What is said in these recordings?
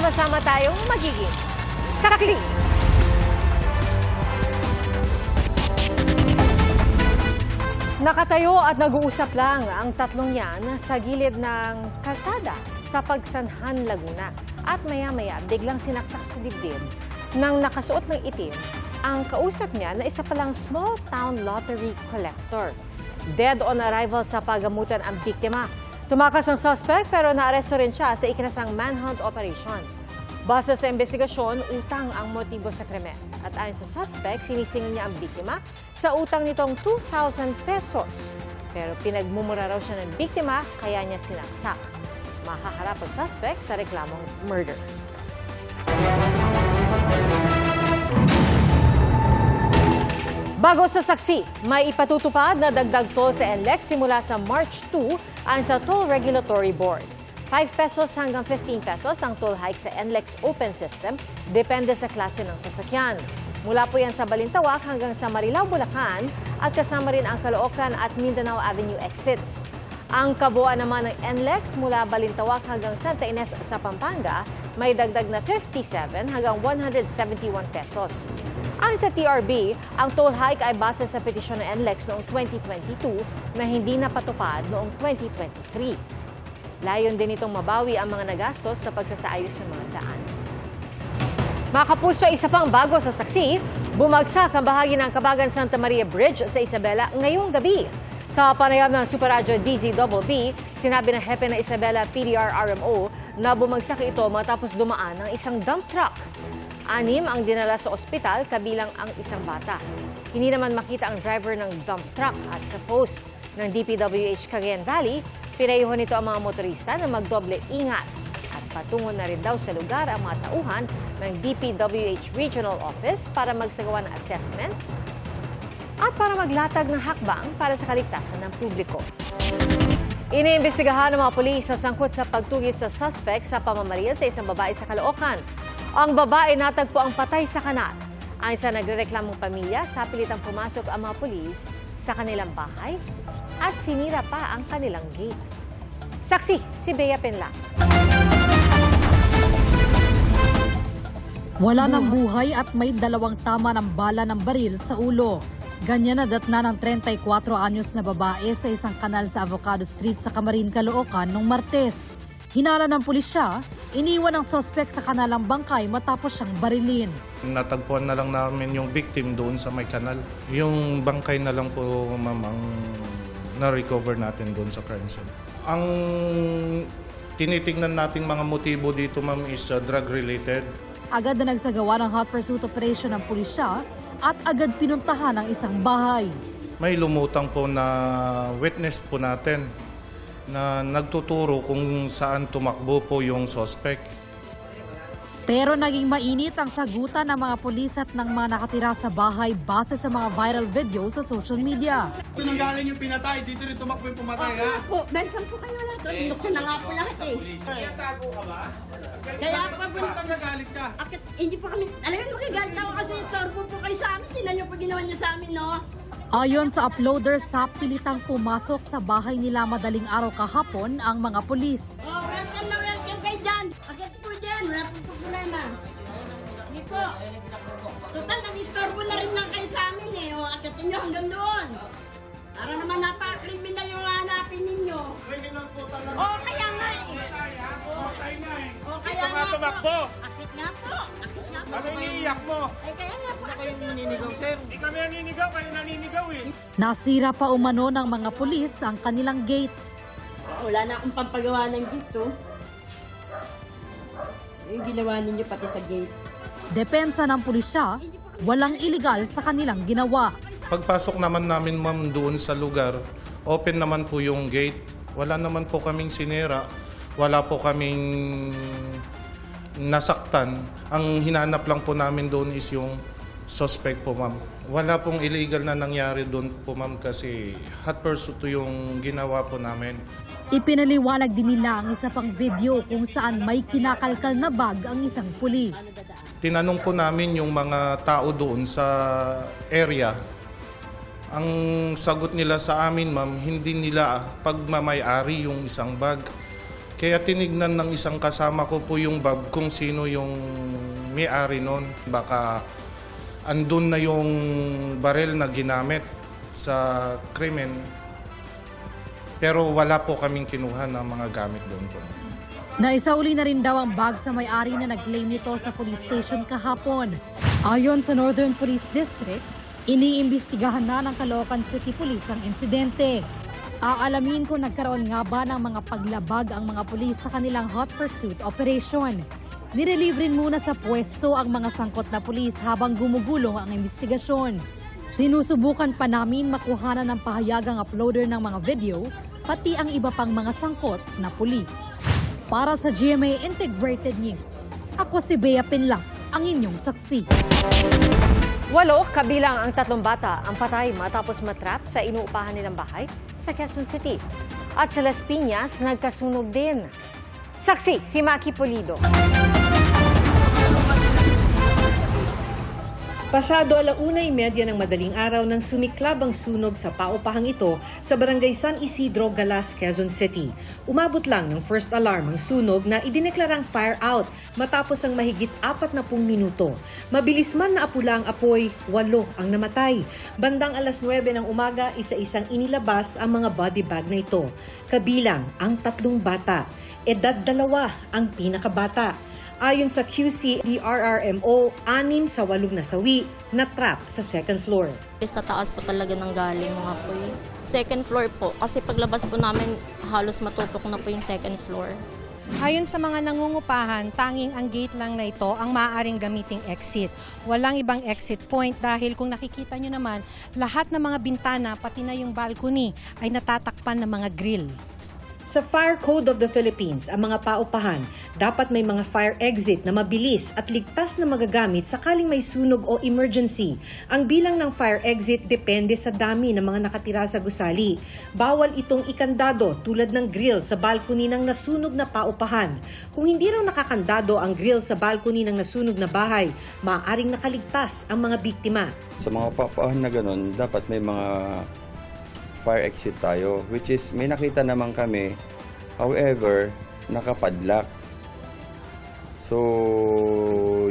Sama-sama tayong magiging karakling. Nakatayo at nag-uusap lang ang tatlong yan sa gilid ng kalsada sa Pagsanhan, Laguna. At maya-maya biglang sinaksak sa dibdib nang nakasuot ng itim ang kausap niya na isa palang small town lottery collector. Dead on arrival sa pagamutan ang biktima. Tumakas ang suspect pero naaresto rin siya sa ikinasang manhunt operation. Base sa investigasyon, utang ang motibo sa krimen. At ayon sa suspect, sinisingil niya ang biktima sa utang nitong 2,000 pesos. Pero pinagmumura raw siya ng biktima kaya niya sinaksak. Makaharap ang suspect sa reklamong murder. Bago sa saksi, may ipatutupad na dagdag toll sa NLEX simula sa March 2 ayon sa Toll Regulatory Board. 5 pesos hanggang 15 pesos ang toll hike sa NLEX Open System, depende sa klase ng sasakyan. Mula po yan sa Balintawak hanggang sa Marilao, Bulacan at kasama rin ang Caloocan at Mindanao Avenue exits. Ang kabuuan naman ng NLEX mula Balintawak hanggang Santa Ines sa Pampanga may dagdag na 57 hanggang 171 pesos. Ayon sa TRB, ang toll hike ay base sa petisyon ng NLEX noong 2022 na hindi napatupad noong 2023. Layon din itong mabawi ang mga nagastos sa pagsasaayos ng mga daan. Mga kapuso, isa pang bago sa saksi, bumagsak ang bahagi ng Kabagan Santa Maria Bridge sa Isabela ngayong gabi. Sa panayam ng Super Radyo DZBB, sinabi ng hepe ng Isabela PDR-RMO na bumagsak ito matapos dumaan ng isang dump truck. 6 ang dinala sa ospital, kabilang ang isang bata. Hindi naman makita ang driver ng dump truck at sa post ng DPWH Cagayan Valley, pinayuhan nito ang mga motorista na magdoble ingat. At patungo na rin daw sa lugar ang mga tauhan ng DPWH Regional Office para magsagawa ng assessment at para maglatag ng hakbang para sa kaligtasan ng publiko. Iniimbestigahan ng mga pulis sa sangkot sa pagtugis sa suspect sa pamamaril sa isang babae sa Caloocan. Ang babae natagpo ang patay sa kanal. Ayon sa nagrereklamong pamilya, sa pilitang pumasok ang mga pulis sa kanilang bahay at sinira pa ang kanilang gate. Saksi, si Bea Penla. Wala ng buhay at may 2 tama ng bala ng baril sa ulo. Ganyan na datna ng 34 anyos na babae sa isang kanal sa Avocado Street sa Camarin, Caloocan noong Martes. Hinala ng pulisya, iniwan ng suspect sa kanalang bangkay matapos siyang barilin. Natagpuan na lang namin yung victim doon sa may kanal. Yung bangkay na lang po, ma'am, ang na-recover natin doon sa crime scene. Ang tinitingnan nating mga motibo dito, ma'am, is drug-related. Agad na nagsagawa ng hot pursuit operation ng pulisya at agad pinuntahan ang isang bahay. May lumutang po na witness po natin na nagtuturo kung saan tumakbo po yung suspect. Pero naging mainit ang sagutan ng mga pulis at ng mga nakatira sa bahay base sa mga viral video sa social media. Ito nang galing yung pinatay, dito rin tumakbo yung pumatay, ha? Po, bensan po kayo lahat. Binuksan na nga po lahat eh. Tago ka ba? Kaya pa po, Bakit nagagalit ka? akit, hindi po kami, alam mo, makigalit ako kasi sorbo po kayo sa amin. Tingnan niyo po ginawa niyo sa amin, no? Ayon sa uploader, sa pilitang pumasok sa bahay nila madaling araw kahapon ang mga pulis. Oh, welcome na welcome kayo dyan. Akit po dyan, wala po problema. Hindi po. Total, nag-istorbo na rin lang kayo sa amin eh. O, akitin niyo hanggang doon. Para naman napaka-criminal yung hanapin ninyo. Criminal po talaga. Oh, kaya nga eh. Pumatay na eh. Oh, kaya nga po. Akit nga po. Akit nga po. Ano iniiyak mo? Ay, kaya nga po. Akit nga po. Hindi kami naninigaw, kayo naninigaw eh. Nasira pa umano ng mga pulis ang kanilang gate. Wala na akong pampagawa ng dito. Yung ginawa ninyo pati sa gate. Depensa ng pulisya, walang iligal sa kanilang ginawa. Pagpasok naman namin, ma'am, doon sa lugar, open naman po yung gate. Wala naman po kaming sinira. Wala po kaming nasaktan. Ang hinanap lang po namin doon is yung suspect po, ma'am. Wala pong illegal na nangyari doon po, ma'am, kasi hot pursuit yung ginawa po namin. Ipinaliwanag din nila ang isa pang video kung saan may kinakalkal na bag ang isang pulis. Tinanong po namin yung mga tao doon sa area. Ang sagot nila sa amin, ma'am, hindi nila pagmamay-ari yung isang bag. Kaya tinignan ng isang kasama ko po yung bag kung sino yung may-ari nun. Baka andun na yung baril na ginamit sa krimen. Pero wala po kaming kinuha ng mga gamit doon po. Naisauli na rin daw ang bag sa may-ari na nag-claim nito sa police station kahapon. Ayon sa Northern Police District, iniimbestigahan na ng Caloocan City Police ang insidente. Aalamin kung nagkaroon nga ba ng mga paglabag ang mga pulis sa kanilang hot pursuit operation. Nirelieve rin muna sa pwesto ang mga sangkot na pulis habang gumugulong ang investigasyon. Sinusubukan pa namin makuhanan ng pahayagang uploader ng mga video, pati ang iba pang mga sangkot na pulis. Para sa GMA Integrated News, ako si Bea Pinlac, ang inyong saksi. 8 kabilang ang 3 bata ang patay matapos matrap sa inuupahan nilang bahay sa Quezon City. At sa Las Piñas, nagkasunog din. Saksi, si Maki Pulido. Pasado 1:30 ng madaling araw nang sumiklab ang sunog sa paupahang ito sa barangay San Isidro, Galas, Quezon City. Umabot lang ng first alarm ang sunog na idineklarang fire out matapos ang mahigit 40 minuto. Mabilis man na apula ang apoy, 8 ang namatay. Bandang alas 9 ng umaga, isa-isang inilabas ang mga body bag na ito. Kabilang ang 3 bata. Edad 2 ang pinakabata. Ayon sa QC, DRRMO, 6 sa 8 nasawi na trap sa second floor. Sa taas po talaga nang galing mga apoy. Second floor po, kasi paglabas po namin halos matupok na po yung second floor. Ayon sa mga nangungupahan, tanging ang gate lang na ito ang maaaring gamiting exit. Walang ibang exit point dahil kung nakikita nyo naman, lahat ng mga bintana, pati na yung balcony, ay natatakpan ng mga grill. Sa Fire Code of the Philippines, ang mga paupahan dapat may mga fire exit na mabilis at ligtas na magagamit sakaling may sunog o emergency. Ang bilang ng fire exit depende sa dami ng mga nakatira sa gusali. Bawal itong ikandado tulad ng grill sa balcony ng nasunog na paupahan. Kung hindi raw nakakandado ang grill sa balcony ng nasunog na bahay, maaaring nakaligtas ang mga biktima. Sa mga paupahan na ganun, dapat may mga fire exit tayo, which is may nakita naman kami, however, nakapadlock. So,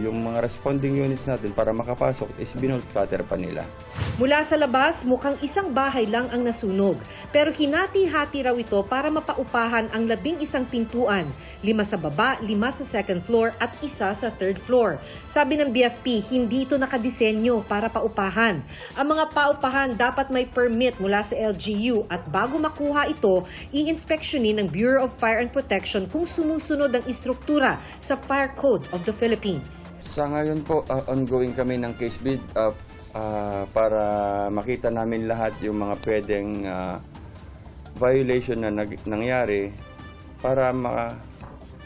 yung mga responding units natin para makapasok is binolt cutter pa nila. Mula sa labas, mukhang isang bahay lang ang nasunog. Pero hinati-hati raw ito para mapaupahan ang 11 pintuan. 5 sa baba, 5 sa second floor at 1 sa third floor. Sabi ng BFP, hindi ito nakadisenyo para paupahan. Ang mga paupahan dapat may permit mula sa LGU at bago makuha ito, i-inspeksyonin ng Bureau of Fire and Protection kung sumusunod ang istruktura sa Fire Code of the Philippines. Sa ngayon po, ongoing kami ng case build up para makita namin lahat yung mga pwedeng violation na nangyari para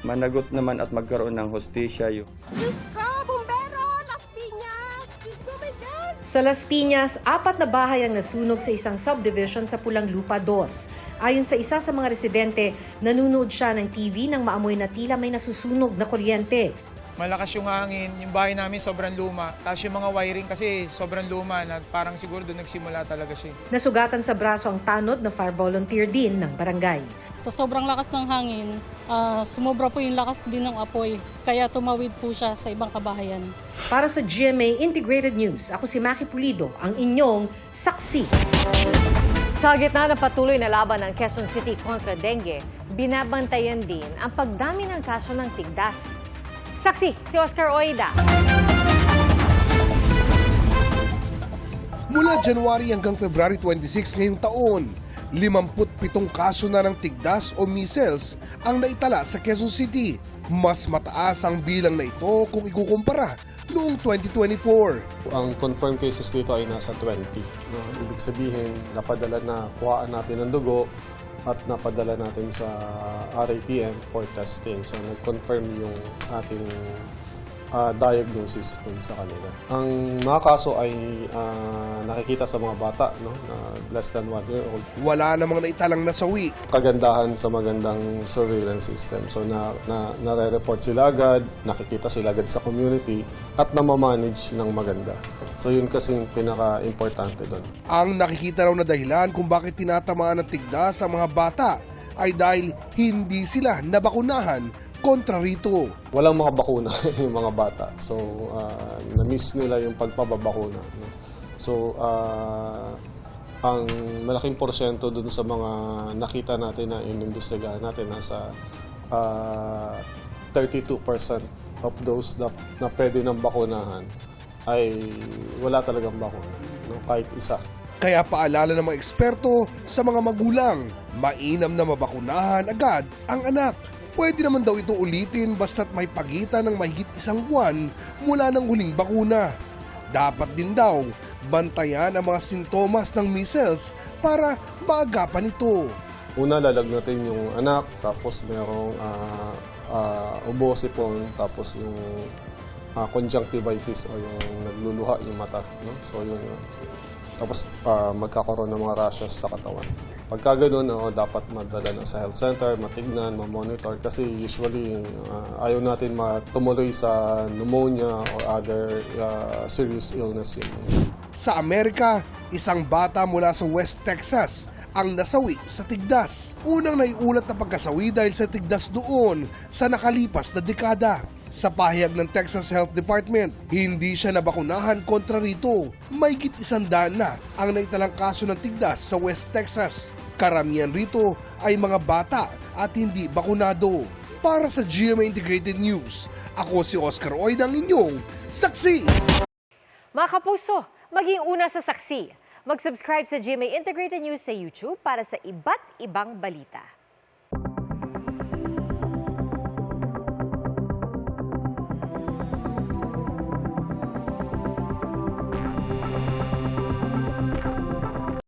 managot naman at magkaroon ng hustisya. Diyos ko, bumbero! Las Piñas! Diyos ko, my God! Sa Las Piñas, 4 na bahay ang nasunog sa isang subdivision sa Pulang Lupa 2. Ayon sa isa sa mga residente, nanunood siya ng TV nang maamoy na tila may nasusunog na kuryente. Malakas yung hangin, yung bahay namin sobrang luma. Tapos yung mga wiring kasi sobrang luma na parang siguro doon nagsimula talaga siya. Nasugatan sa braso ang tanod na fire volunteer din ng barangay. Sa sobrang lakas ng hangin, sumobra po yung lakas din ng apoy. Kaya tumawid po siya sa ibang kabahayan. Para sa GMA Integrated News, ako si Maki Pulido, ang inyong saksi. Sa gitna ng patuloy na laban ng Quezon City kontra dengue, binabantayan din ang pagdami ng kaso ng tigdas. Saksi, si Oscar Oida. Mula January hanggang February 26 ngayong taon, 57 kaso na ng tigdas o measles ang naitala sa Quezon City. Mas mataas ang bilang na ito kung ikukumpara noong 2024. Ang confirmed cases dito ay nasa 20. No? Ibig sabihin, napadala na kuhaan natin ng dugo at napadala natin sa RAPM for testing. So, nag-confirm yung ating diagnosis dun sa kanila. Ang mga kaso ay nakikita sa mga bata, no, na less than 1 year old. Wala namang naitalang nasawi. Kagandahan sa magandang surveillance system. So, nare-report sila agad, nakikita sila agad sa community, at namamanage ng maganda. So, yun kasing pinaka-importante doon. Ang nakikita raw na dahilan kung bakit tinatamaan ng tigdas sa mga bata ay dahil hindi sila nabakunahan kontra rito. Walang mga bakuna yung mga bata. So, na-miss nila yung pagpapabakuna. No? So, ang malaking porsyento dun sa mga nakita natin na inimbestigahan natin, nasa 32% of those na pwede nang bakunahan ay wala talagang bakuna, no? Kahit isa. Kaya paalala ng mga eksperto sa mga magulang, mainam na mabakunahan agad ang anak. Pwede naman daw ito ulitin basta't may pagitan ng mahigit 1 buwan mula ng huling bakuna. Dapat din daw bantayan ang mga sintomas ng measles para maagapan ito. Una, lalagnatin yung anak, tapos merong ubo, sipon, tapos yung conjunctivitis o yung nagluluha yung mata. No? So yun, tapos magkakaroon ng mga rashes sa katawan. Pagka ganun, dapat madala na sa health center, matignan, mamonitor kasi usually ayaw natin matumuloy sa pneumonia or other serious illness yun. Sa Amerika, isang bata mula sa West Texas ang nasawi sa tigdas. Unang naiulat na pagkasawi dahil sa tigdas doon sa nakalipas na dekada. Sa pahayag ng Texas Health Department, hindi siya nabakunahan kontra rito. Mahigit 100 na ang naitalang kaso ng tigdas sa West Texas. Karamihan rito ay mga bata at hindi bakunado. Para sa GMA Integrated News, ako si Oscar Oid, ang inyong saksi. Mga kapuso, maging una sa saksi. Mag-subscribe sa GMA Integrated News sa YouTube para sa iba't ibang balita.